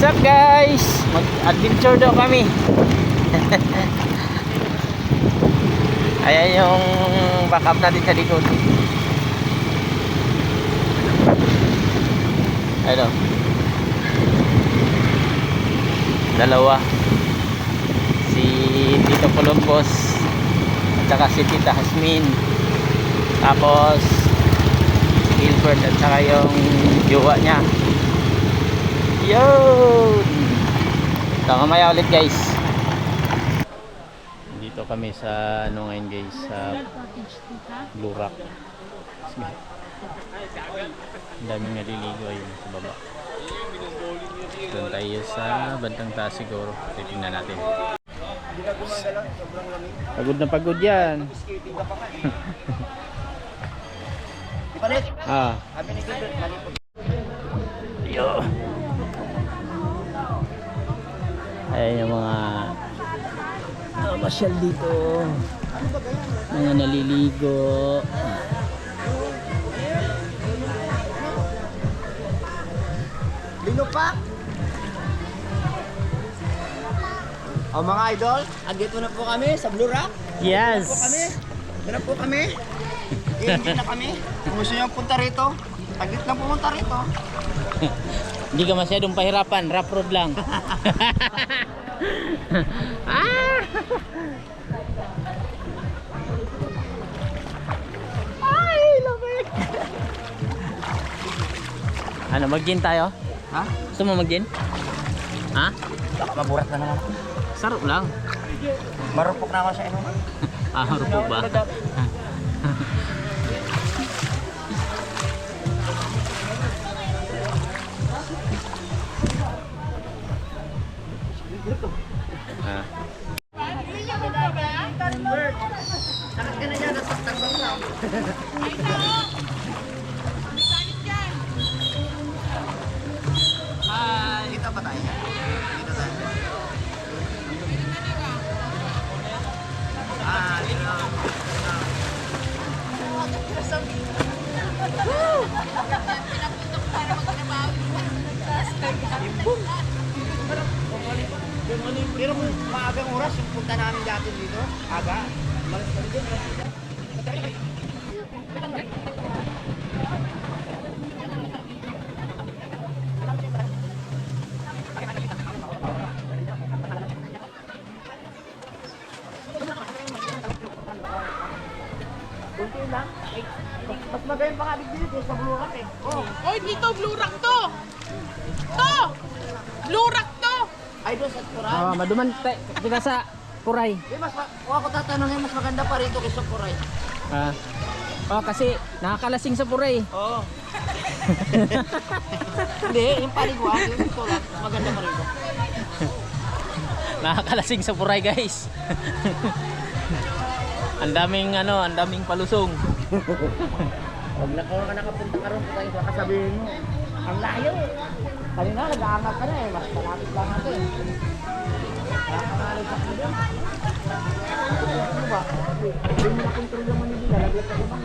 up guys? Mag-adventure daw kami. Ayan yung backup natin sa likod. Ayun. Dalawa. Si Tito Columbus at saka si Tita Hasmin. Tapos Gilbert at saka yung jowa niya. Yun! So mamaya ulit guys. Dito kami sa ano ngayon guys, sa Blue Rock. Ang daming naliligo ayun sa baba. Doon tayo sa bandang taas siguro. Titingnan natin. Pagod na pagod yan. Ah. Yo. Ayan yung mga masyal dito. Mga naliligo. Linupak. O mga idol, andito na po kami sa Blue Rock. Yes. Ito na po kami. Hindi na kami. Kung gusto nyo punta rito, taglit lang pumunta rito. Hindi ka masyadong pahirapan, rough road lang. Ah! Ay, lamig. Ano, mag-gin tayo? Ha? Gusto mo mag-gin? Ha? Baka maburat na naman. Sarap lang. Marupok na ako sa ino. Ah, rupok ba? Ah. Sakit ka na dyan, nasaktan ko na. Hi! Dito pa tayo. Dito tayo. Dito. Pero maagang oras yung punta namin dati dito. Aga. Malas kami dito. Kunti lang. Mas magaling pa nga dito sa Blue Rock eh. Oh. Oy, dito, Blue Rock to! To! Blue Rock to! Ay, doon sa Kuray. Oh, maduman kita sa Kuray. Kung ako tatanungin, mas maganda pa rito kaysa Kuray. Ah. Oh, kasi nakakalasing sa Kuray. Oo. Hindi, yung paliguan, yung ito lang, mas maganda pa rito. Nakakalasing sa Kuray, guys. Ang daming ano, ang daming palusong. Pag nakapunta ka rin, baka sabihin mo, ang layo. Kanina, nag-aangat ka na eh, mas malapit lang natin. Nakakangalit ako dyan. Ano ba? Hindi mo na-control naman hindi, lalaglag ka ba?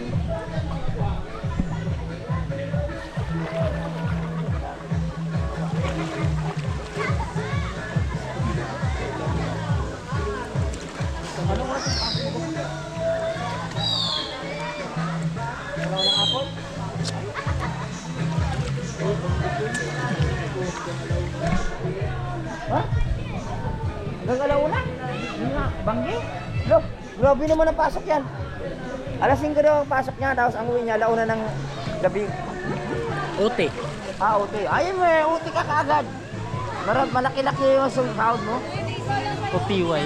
Anong oras yung pasok mo? Wala ng apple? Ha? Gagalaw na? Banggi? Look, grabe naman ang pasok yan. Alas 5 daw ang pasok niya, tapos ang uwi niya, launa ng gabi. Uti. Uti. Ayun mo eh, uti ka kaagad. Malaki-laki yung sahod mo. Utiway.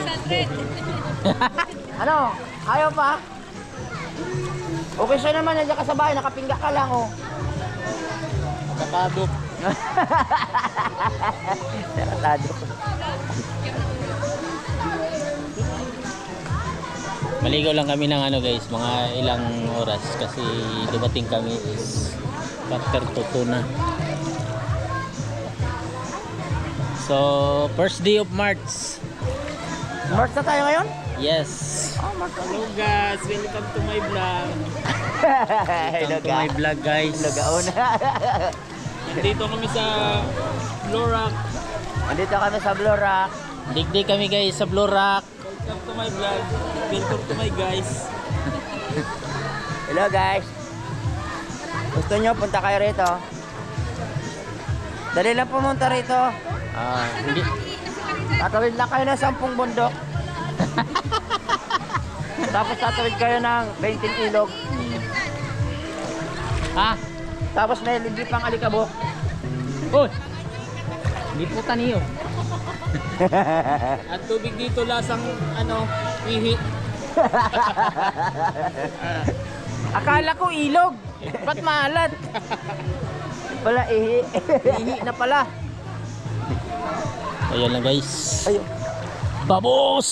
Ano? Ayaw pa? Okay siya naman, nandiyan ka sa bahay, nakapingga ka lang oh. Nakakadok. Nakatado. Maligaw lang kami ng ano guys, mga ilang oras kasi dumating kami is quarter to 2 na. So, first day of March. March na tayo ngayon? Yes. Oh, March. Hello guys, welcome to my vlog. Hello Welcome to my vlog guys. Lagaon. Dito kami sa Blorak. Andito kami sa Blue Rock. Digdig kami guys sa Blorak. Welcome to my vlog. Welcome to my guys. Hello guys. Gusto nyo punta kayo rito? Dali lang pumunta rito. Hindi. Tatawid lang kayo ng 10 bundok. Tapos tatawid kayo ng 20 ilog. Ha? Tapos may libre pang alikabok. Uy! Hindi po taniyo. At tubig dito lasang ihi. Akala ko ilog. Ba't maalat? Wala ihi. Ihi na pala. Ayan lang guys. Ayun. Babos!